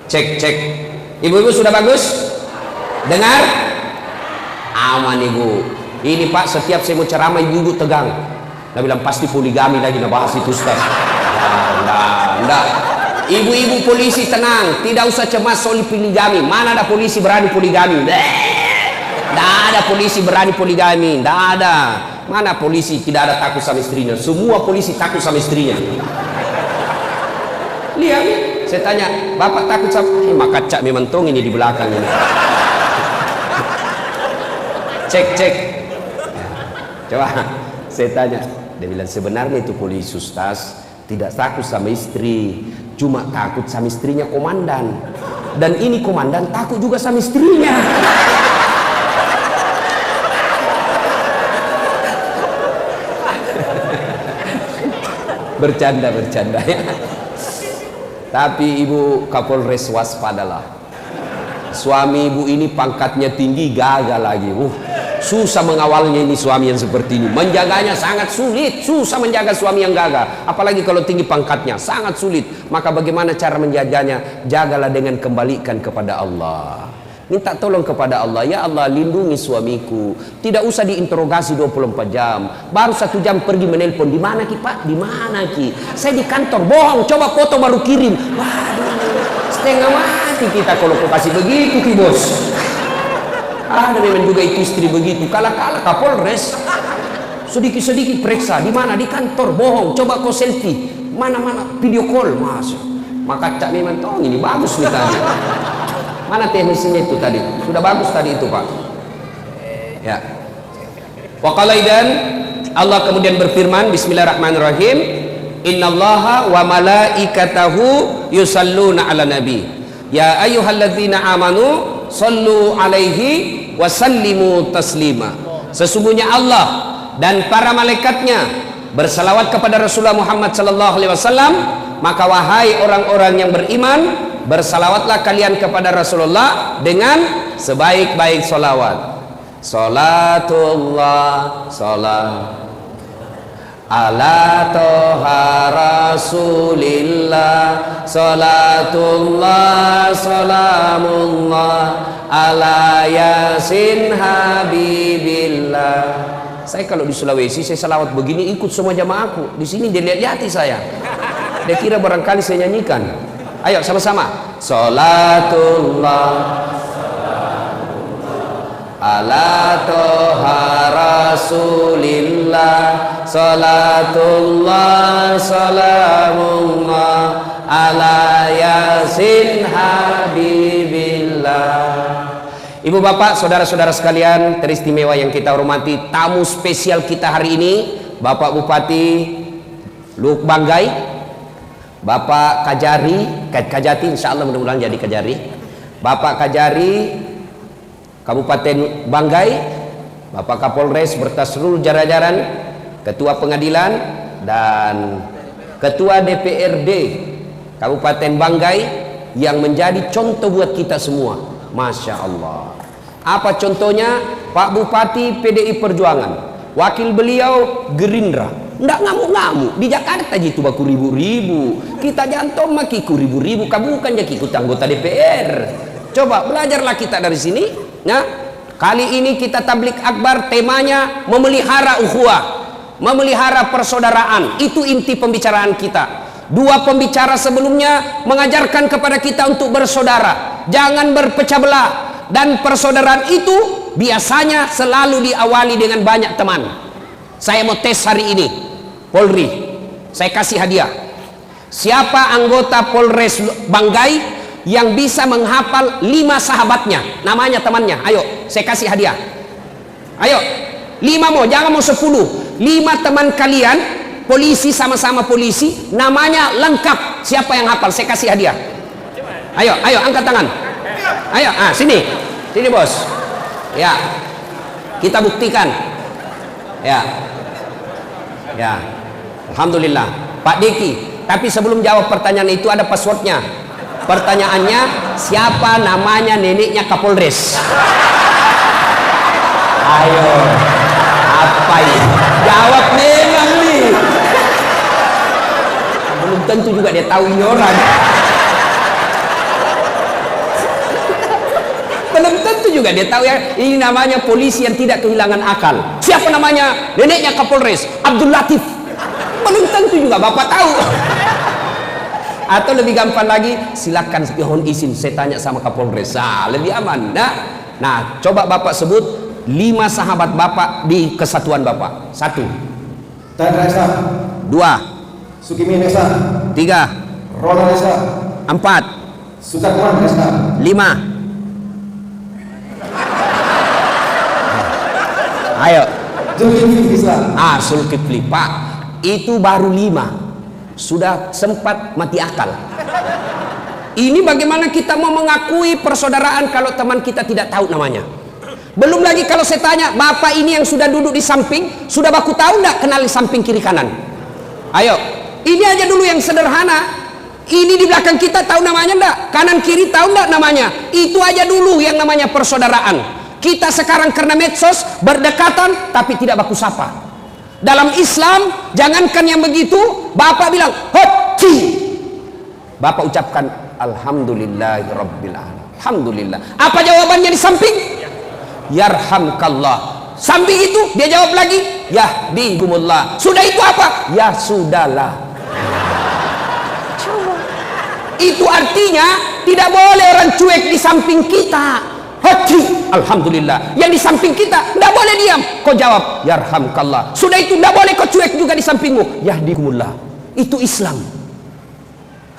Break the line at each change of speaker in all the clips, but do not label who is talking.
Cek, cek. Ibu-ibu sudah bagus? Dengar? Aman ibu. Ini Pak, setiap saya mau ceramah ibu-ibu tegang. Dia bilang pasti poligami lagi nak bahas itu Ustaz. Enggak. Ibu-ibu polisi tenang, tidak usah cemas soal poligami. Mana ada polisi berani poligami? Tidak ada polisi berani poligami, tidak ada. Mana polisi tidak ada takut sama istrinya? Semua polisi takut sama istrinya. Lihat, saya tanya, Bapak takut sama? Maka cak memang tong ini di belakang ini. Cek, cek. Coba, saya tanya. Dia bilang sebenarnya itu polisi Ustaz tidak takut sama istri, cuma takut sama istrinya komandan. Dan ini komandan takut juga sama istrinya. Bercanda ya. Tapi ibu Kapolres waspadalah. Suami ibu ini pangkatnya tinggi, gagal lagi. Susah mengawalnya ini suami yang seperti ini. Menjaganya sangat sulit. Susah menjaga suami yang gagah. Apalagi kalau tinggi pangkatnya, sangat sulit. Maka bagaimana cara menjaganya? Jagalah dengan kembalikan kepada Allah. Minta tolong kepada Allah. Ya Allah, lindungi suamiku. Tidak usah diinterogasi 24 jam. Baru 1 jam pergi menelpon. Di mana Ki Pak? Di mana Ki? Saya di kantor. Bohong. Coba foto baru kirim. Waduh, setengah mati kita kalau kau kasih begitu Ki Bos. Ada memang juga itu istri begitu. Kalah-kalah Kapolres. Sedikit-sedikit periksa. Di mana? Di kantor. Bohong. Coba kau selfie. Mana-mana video call. Masuk. Maka cak memang tong ini bagus nih tadi. Mana teknisinya itu tadi? Sudah bagus tadi itu Pak. Ya. Wa qala idan, Allah kemudian berfirman, Bismillahirrahmanirrahim, Innallaha wa malaikatahu yusalluna ala nabi. Ya ayyuhalladzina amanu sallu alaihi wa sallimu taslima. Sesungguhnya Allah dan para malaikatnya bersalawat kepada Rasulullah Muhammad sallallahu alaihi wasallam, maka wahai orang-orang yang beriman, bersalawatlah kalian kepada Rasulullah dengan sebaik-baik salawat. Salatullah salam ala toha rasulillah, salatullah salamullah ala yasin habibillah. Saya kalau di Sulawesi saya salawat begini ikut semua jamaahku. Di sini dia lihat-lihati saya. Dia kira barangkali saya nyanyikan. Ayo sama-sama. Salatullah ala toha rasulillah, salatullah salamullah ala yasin habibillah. Ibu bapak, saudara-saudara sekalian teristimewa yang kita hormati, tamu spesial kita hari ini Bapak Bupati Luk Banggai, Bapak Kajati, insya Allah mudah-mudahan jadi Kajari. Bapak Kajari Kabupaten Banggai, Bapak Kapolres berta seluruh jajaran, Ketua Pengadilan dan Ketua DPRD Kabupaten Banggai yang menjadi contoh buat kita semua. Masya Allah. Apa contohnya? Pak Bupati PDI Perjuangan, wakil beliau Gerindra. Nggak ngamuk-ngamuk di Jakarta gitu baku ribu-ribu, kita jantung makiku ribu-ribu, kamu bukan jadi ikut anggota DPR. Coba belajarlah kita dari sini. Nah, kali ini kita tablik akbar, temanya memelihara ukhuwah, memelihara persaudaraan. Itu inti pembicaraan kita. Dua pembicara sebelumnya mengajarkan kepada kita untuk bersaudara, jangan berpecah belah, dan persaudaraan itu biasanya selalu diawali dengan banyak teman. Saya mau tes hari ini Polri, saya kasih hadiah. Siapa anggota Polres Banggai yang bisa menghafal 5 sahabatnya, namanya temannya? Ayo, saya kasih hadiah. Ayo, 5 mau, jangan mau 10. 5 teman kalian, polisi, sama-sama polisi, namanya lengkap. Siapa yang hafal? Saya kasih hadiah. Ayo, angkat tangan. Ayo, sini bos. Ya, kita buktikan. Ya. Alhamdulillah Pak Diki. Tapi sebelum jawab pertanyaan itu ada passwordnya. Pertanyaannya, siapa namanya neneknya Kapolres? Ayo, apa ini? Jawab memang nih. Belum tentu juga dia tahu ini orang. tentu juga dia tahu ya, ini namanya polisi yang tidak kehilangan akal. Siapa namanya? Neneknya Kapolres, Abdul Latif. Belum tentu juga Bapak tahu. Atau lebih gampang lagi, silakan mohon izin saya tanya sama Kapolres. Lebih aman. Nah, coba Bapak sebut 5 sahabat Bapak di kesatuan Bapak. 1.
Chandra Esa.
2.
Sukimin Esa.
3.
Ronald Esa.
4.
Sukarman Esa.
5. Ayo.
Zulkifli Esa.
Zulkifli. Pak, itu baru 5. Sudah sempat mati akal. Ini bagaimana kita mau mengakui persaudaraan kalau teman kita tidak tahu namanya? Belum lagi kalau saya tanya, Bapak ini yang sudah duduk di samping, sudah baku tahu enggak kenal di samping kiri kanan? Ayo, ini aja dulu yang sederhana. Ini di belakang kita tahu namanya enggak? Kanan kiri tahu enggak namanya? Itu aja dulu yang namanya persaudaraan. Kita sekarang karena medsos berdekatan tapi tidak baku sapa. Dalam Islam, jangankan yang begitu, Bapak bilang, "Hoci." Bapak ucapkan, "Alhamdulillahirabbil alamin." Alhamdulillah. Apa jawabannya di samping? Yarhamkallah. Samping itu dia jawab lagi, "Yahdihumullah." Sudah itu apa? Ya sudahlah. Itu artinya tidak boleh orang cuek di samping kita. Haji, alhamdulillah. Yang di samping kita tidak boleh diam. Kau jawab, yarhamkallah. Sudah itu tidak boleh kau cuek juga di sampingmu. Yahdikumullah. Itu Islam.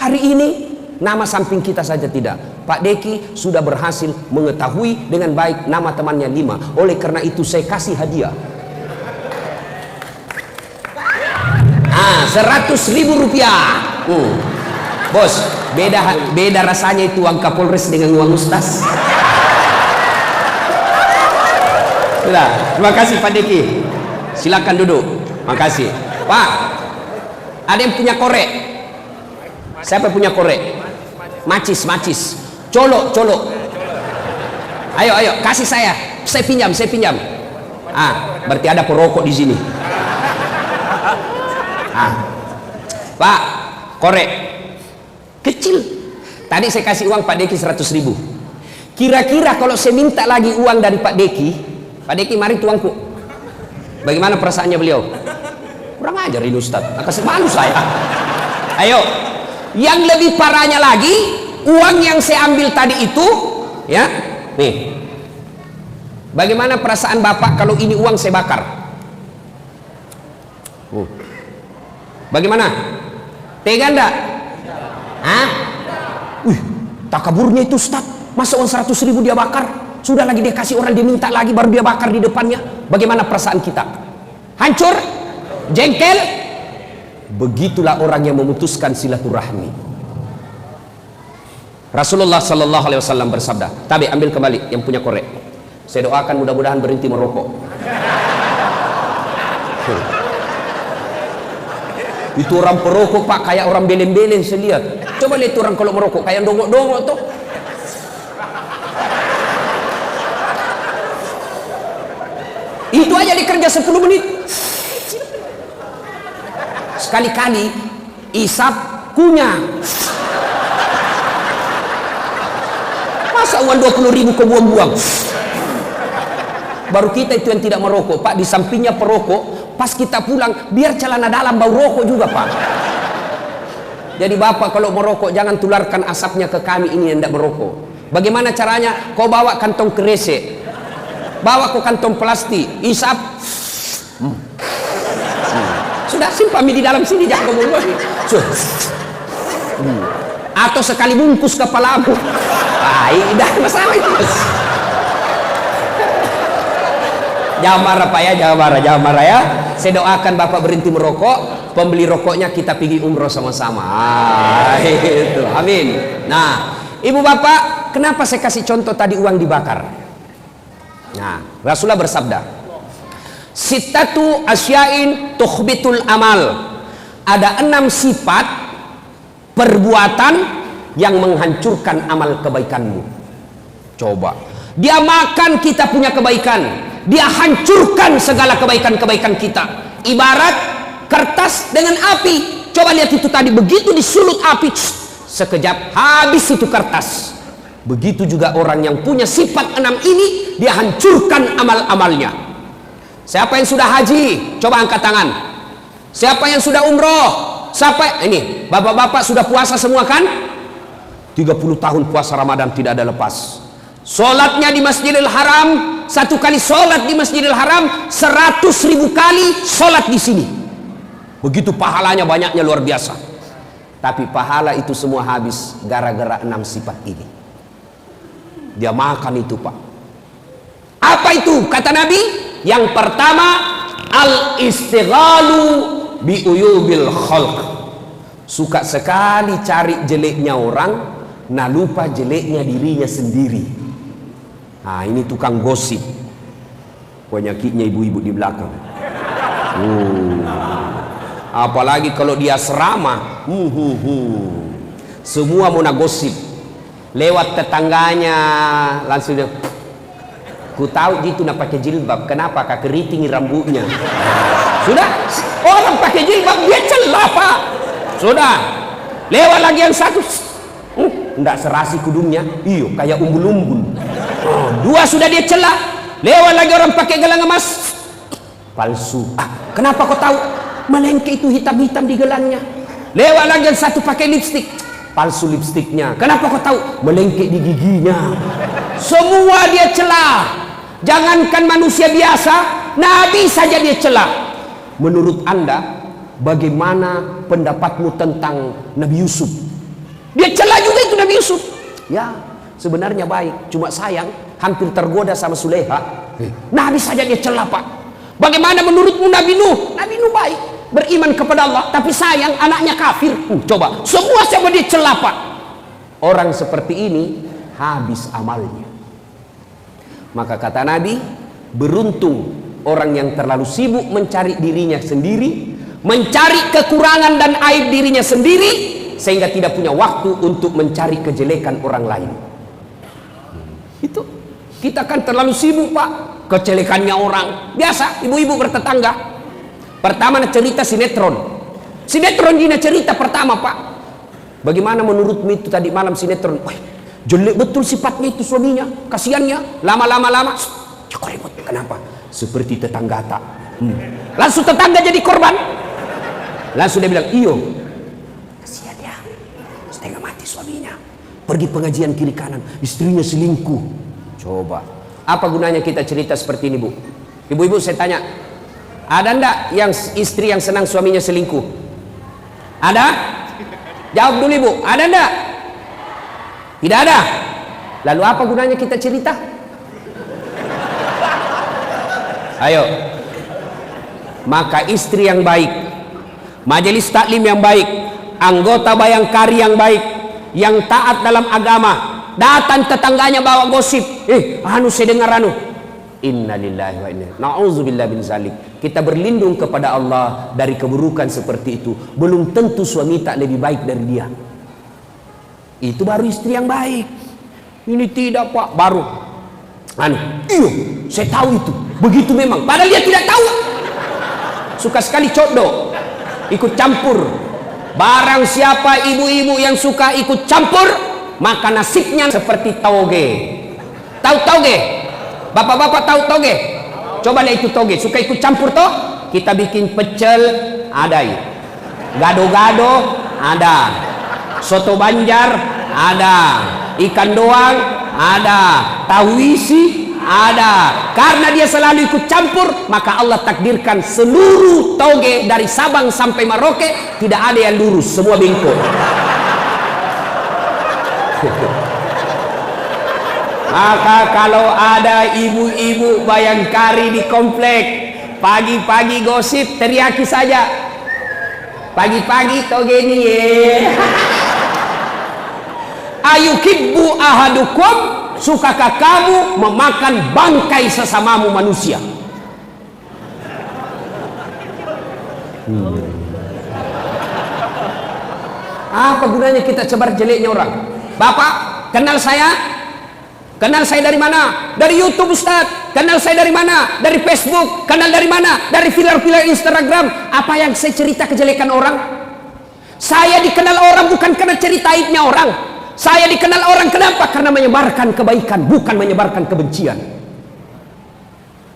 Hari ini nama samping kita saja tidak. Pak Deki sudah berhasil mengetahui dengan baik nama temannya 5. Oleh karena itu saya kasih hadiah. 100.000 rupiah. Bos, beda rasanya itu uang Kapolres dengan uang Ustaz. Sudah, terima kasih Pak Deki. Silakan duduk. Makasih. Pak, ada yang punya korek? Siapa punya korek? Macis. Colok. Ayo, kasih saya. Saya pinjam. Berarti ada perokok di sini. Pak, korek kecil. Tadi saya kasih uang Pak Deki 100.000. Kira-kira kalau saya minta lagi uang dari Pak Deki, mari tuangku. Bagaimana perasaannya beliau? Kurang ajar ini Ustaz. Kasih malu saya. Ayo. Yang lebih parahnya lagi, uang yang saya ambil tadi itu, ya, nih. Bagaimana perasaan Bapak kalau ini uang saya bakar? Bagaimana? Tega enggak? Takaburnya itu Ustaz. Masa uang 100.000 dia bakar? Sudah lagi dia kasih orang, dia minta lagi, baru dia bakar di depannya. Bagaimana perasaan kita? Hancur? Jengkel? Begitulah orang yang memutuskan silaturahmi. Rasulullah Sallallahu Alaihi Wasallam bersabda, Tabi ambil kembali yang punya korek. Saya doakan mudah-mudahan berhenti merokok. Itu orang perokok Pak, kayak orang belen-belen saya lihat. Coba lihat orang kalau merokok kayak dongok-dongok tuh. Itu aja dikerja 10 menit. Sekali-kali isap kunyah. Masa uang 20.000 kau buang-buang? Baru kita itu yang tidak merokok Pak, di sampingnya perokok. Pas kita pulang, biar celana dalam bau rokok juga Pak. Jadi Bapak kalau merokok jangan tularkan asapnya ke kami ini yang tidak merokok. Bagaimana caranya? Kau bawa kantong kresek, bawa ke kantong plastik, isap, sudah simpami di dalam sini, jangan ngomong lagi. Atau sekali bungkus kepalamu. Tidak masalah itu. Jangan marah Pak ya, jangan marah ya. Saya doakan Bapak berhenti merokok, pembeli rokoknya kita pergi umroh sama-sama. Itu, amin. Nah, Ibu Bapak, kenapa saya kasih contoh tadi uang dibakar? Nah, Rasulullah bersabda, Sittatu asya'in tukhbitul amal. Ada 6 sifat perbuatan yang menghancurkan amal kebaikanmu. Coba, dia makan kita punya kebaikan, dia hancurkan segala kebaikan-kebaikan kita. Ibarat kertas dengan api. Coba lihat itu tadi, begitu disulut api, sekejap habis itu kertas. Begitu juga orang yang punya sifat 6 ini, dia hancurkan amal-amalnya. Siapa yang sudah haji? Coba angkat tangan. Siapa yang sudah umroh? Siapa? Ini, bapak-bapak sudah puasa semua kan? 30 tahun puasa Ramadan tidak ada lepas. Sholatnya di Masjidil Haram, satu kali sholat di Masjidil Haram 100.000 kali sholat di sini. Begitu pahalanya, banyaknya luar biasa. Tapi pahala itu semua habis gara-gara 6 sifat ini. Dia makan itu, Pak. Apa itu? Kata Nabi, yang pertama, al-istighalu bi uyubil khalq. Suka sekali cari jeleknya orang, nah lupa jeleknya dirinya sendiri. Nah, ini tukang gosip. Penyakitnya ibu-ibu di belakang. Apalagi kalau dia serama, semua mau gosip. Lewat tetangganya langsung dia, ku tahu gitu nak pakai jilbab, kenapa kak keriting rambutnya. Sudah, orang pakai jilbab dia celah, Pak. Sudah, lewat lagi yang satu, enggak serasi kudungnya, iyo kayak umbul-umbul. Dua sudah dia celah, lewat lagi orang pakai gelang emas, palsu. Kenapa kau tahu? Melengke itu hitam-hitam di gelangnya. Lewat lagi yang satu pakai lipstik, palsu lipstiknya. Kenapa kau tahu? Melengke di giginya. Semua dia celah. Jangankan manusia biasa, Nabi saja dia celah. Menurut Anda, bagaimana pendapatmu tentang Nabi Yusuf? Dia celah juga itu Nabi Yusuf. Ya, sebenarnya baik, cuma sayang hampir tergoda sama Suleha. Nabi saja dia celah, Pak. Bagaimana menurutmu Nabi Nuh? Nabi Nuh baik, beriman kepada Allah, tapi sayang anaknya kafir. Coba, semua siapa dia celah, Pak. Orang seperti ini habis amalnya. Maka kata Nabi, beruntung orang yang terlalu sibuk mencari dirinya sendiri, mencari kekurangan dan aib dirinya sendiri, sehingga tidak punya waktu untuk mencari kejelekan orang lain. Itu kita kan terlalu sibuk, Pak, kejelekannya orang. Biasa ibu-ibu bertetangga. Pertama cerita sinetron dia cerita pertama, Pak. Bagaimana menurutmu itu tadi malam sinetron? Wah, jelek betul sifatnya itu suaminya, kasihannya. Lama-lama kok ribut. Kenapa? Seperti tetangga tak. Langsung tetangga jadi korban. Langsung dia bilang, iyo, kasihan ya, setengah mati suaminya, pergi pengajian kiri kanan, istrinya selingkuh. Coba, apa gunanya kita cerita seperti ini, Bu? Ibu-ibu saya tanya, ada ndak yang istri yang senang suaminya selingkuh? Ada? Jawab dulu, Ibu. Ada ndak? Tidak ada. Lalu apa gunanya kita cerita? Ayo. Maka istri yang baik, majelis taklim yang baik, anggota bayangkari yang baik, yang taat dalam agama, datang tetangganya bawa gosip, saya dengar innalillahi wa inna na'udzubillah bin zalik. Kita berlindung kepada Allah dari keburukan seperti itu. Belum tentu suami tak lebih baik dari dia. Itu baru istri yang baik. Ini tidak, Pak, baru iyo, saya tahu itu, begitu memang, padahal dia tidak tahu. Suka sekali codo, ikut campur. Barang siapa ibu-ibu yang suka ikut campur, maka nasibnya seperti toge. Tahu toge? Bapak-bapak tahu toge? Coba lihat itu toge, suka ikut campur toh. Kita bikin pecel, ada ya. Gado-gado, ada. Soto Banjar, ada. Ikan doang, ada. Tahu isi, ada. Karena dia selalu ikut campur, maka Allah takdirkan seluruh toge dari Sabang sampai Merauke tidak ada yang lurus, semua bengkok. Maka kalau ada ibu-ibu bayangkari di komplek, pagi-pagi gosip, teriaki saja, pagi-pagi toge ini ayukibbu ahadukum, sukakah kamu memakan bangkai sesamamu manusia? Apa gunanya kita sebar jeleknya orang? Bapak kenal saya? Kenal saya dari mana? Dari YouTube, Ustaz. Kenal saya dari mana? Dari Facebook. Kenal dari mana? Dari filer-filer Instagram. Apa yang saya cerita kejelekan orang? Saya dikenal orang bukan karena cerita aibnya orang. Saya dikenal orang kenapa? Karena menyebarkan kebaikan, bukan menyebarkan kebencian.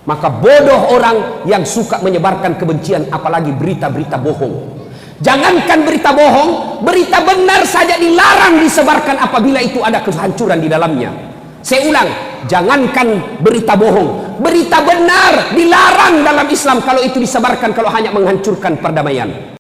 Maka bodoh orang yang suka menyebarkan kebencian, apalagi berita-berita bohong. Jangankan berita bohong, berita benar saja dilarang disebarkan apabila itu ada kehancuran di dalamnya. Saya ulang, jangankan berita bohong, berita benar dilarang dalam Islam kalau itu disebarkan, kalau hanya menghancurkan perdamaian.